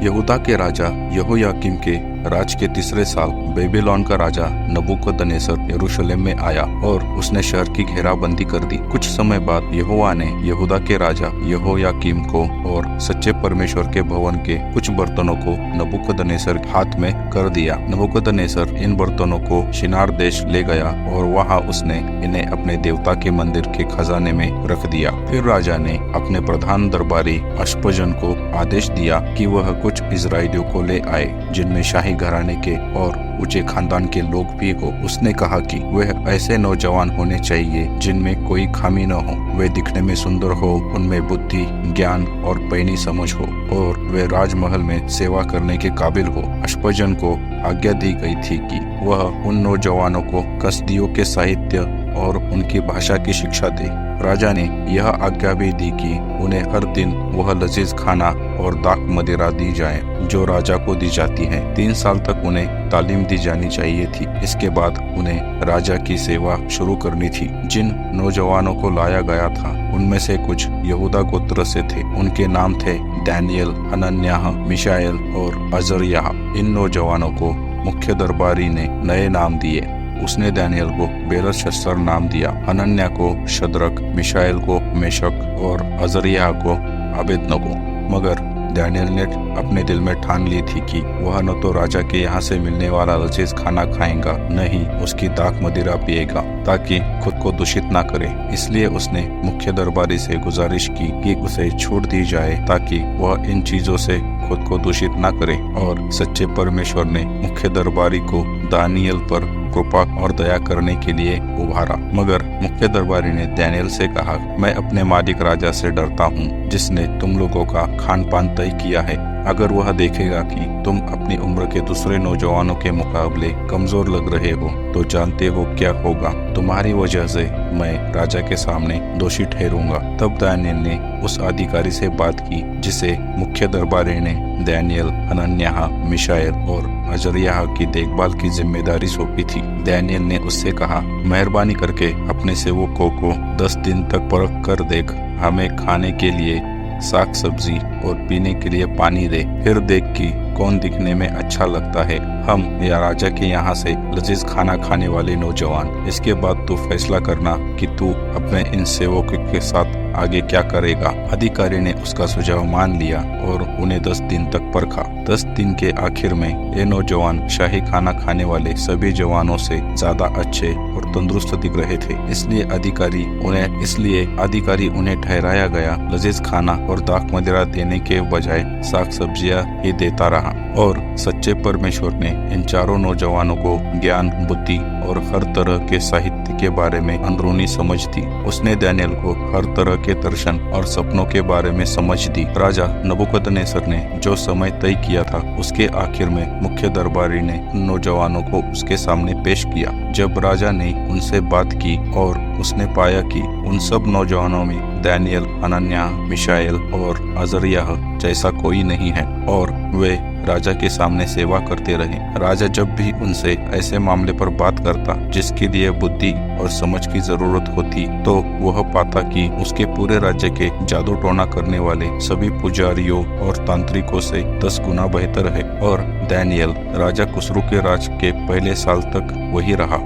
यहूदा के राजा यहोयाकीम के राज के तीसरे साल बेबीलोन का राजा नबूकदनेस्सर यरूशलेम में आया और उसने शहर की घेराबंदी कर दी। कुछ समय बाद यहोवा ने यहूदा के राजा यहोयाकीम को और सच्चे परमेश्वर के भवन के कुछ बर्तनों को नबूकदनेस्सर के हाथ में कर दिया। नबूकदनेस्सर इन बर्तनों को शिनार देश ले गया और वहां उसने इन्हें अपने देवता के मंदिर के खजाने में रख दिया। फिर राजा ने अपने प्रधान दरबारी अश्पजन को आदेश दिया कि वह कुछ इजराइलियों को ले आए जिनमें शाही घराने के और ऊंचे खानदान के लोग भी हो। उसने कहा कि वह ऐसे नौजवान होने चाहिए जिनमें कोई खामी न हो, वे दिखने में सुंदर हो, उनमें बुद्धि, ज्ञान और पैनी समझ हो और वे राजमहल में सेवा करने के काबिल हो। अश्पजन को आज्ञा दी गई थी कि वह उन नौजवानों को कसदियों के साहित्य और उनकी भाषा की शिक्षा दे। राजा ने यह आज्ञा भी दी कि उन्हें हर दिन वह लजीज खाना और दाख मदिरा दी जाए जो राजा को दी जाती है। 3 साल तक उन्हें तालीम दी जानी चाहिए थी। इसके बाद उन्हें राजा की सेवा शुरू करनी थी। जिन नौजवानों को लाया गया था उनमें से कुछ यहूदा गोत्र से थे। उनके नाम थे दानियेल, हनन्याह, मिशाएल और अजर्याह। इन नौजवानों को मुख्य दरबारी ने नए नाम दिए। उसने दानियेल को बेलतशस्सर नाम दिया, हनन्याह को शद्रक, मिशाएल को मेशक और अजर्याह को अबेदनगो। मगर दानियेल ने अपने दिल में ठान ली थी कि वह न तो राजा के यहाँ से मिलने वाला लजीज खाना खाएगा, न ही उसकी दाख मदिरा पिएगा, ताकि खुद को दूषित ना करे। इसलिए उसने मुख्य दरबारी से गुजारिश की कि उसे छूट दी जाए ताकि वह इन चीजों से खुद को दूषित ना करे। और सच्चे परमेश्वर ने मुख्य दरबारी को दानियेल पर कृपा और दया करने के लिए उभारा। मगर मुख्य दरबारी ने दानियेल से कहा, मैं अपने मालिक राजा से डरता हूँ जिसने तुम लोगों का खान पान तय किया है। अगर वह देखेगा कि तुम अपनी उम्र के दूसरे नौजवानों के मुकाबले कमजोर लग रहे हो तो जानते हो क्या होगा। तुम्हारी वजह से मैं राजा के सामने दोषी ठहरूंगा। तब दानियेल ने उस अधिकारी से बात की जिसे मुख्य दरबारी ने दानियेल, हनन्याह, मिशाएल और अजर्याह की देखभाल की जिम्मेदारी सौंपी थी। दानियेल ने उससे कहा, मेहरबानी करके अपने सेवकों को 10 दिन तक परख कर देख, हमें खाने के लिए साग सब्जी और पीने के लिए पानी दे। फिर देख कि कौन दिखने में अच्छा लगता है, हम या राजा के यहाँ से लजीज खाना खाने वाले नौजवान। इसके बाद तू फैसला करना कि तू अपने इन सेवकों के साथ आगे क्या करेगा। अधिकारी ने उसका सुझाव मान लिया और उन्हें 10 दिन तक परखा। 10 दिन के आखिर में ये नौजवान शाही खाना खाने वाले सभी जवानों से ज्यादा अच्छे और तंदुरुस्त दिख रहे थे। इसलिए अधिकारी उन्हें ठहराया गया लजीज खाना और दाख मदिरा देने के बजाय साग सब्जियां ही देता रहा। और सच्चे परमेश्वर ने इन चारों नौजवानों को ज्ञान, बुद्धि और हर तरह के साहित्य के बारे में अंदरूनी समझ दी। उसने दानियेल को हर तरह के दर्शन और सपनों के बारे में समझ दी। राजा नबूकदनेस्सर ने जो समय तय किया था उसके आखिर में मुख्य दरबारी ने नौजवानों को उसके सामने पेश किया। जब राजा ने उनसे बात की और उसने पाया कि उन सब नौजवानों में दानियेल, हनन्याह, मिशाएल और अजर्याह जैसा कोई नहीं है और वे राजा के सामने सेवा करते रहे। राजा जब भी उनसे ऐसे मामले पर बात करता जिसके लिए बुद्धि और समझ की जरूरत होती तो वह पाता कि उसके पूरे राज्य के जादू टोना करने वाले सभी पुजारियों और तांत्रिकों से 10 गुना बेहतर है। और दानियेल राजा खुसरू के राज के पहले साल तक वही रहा।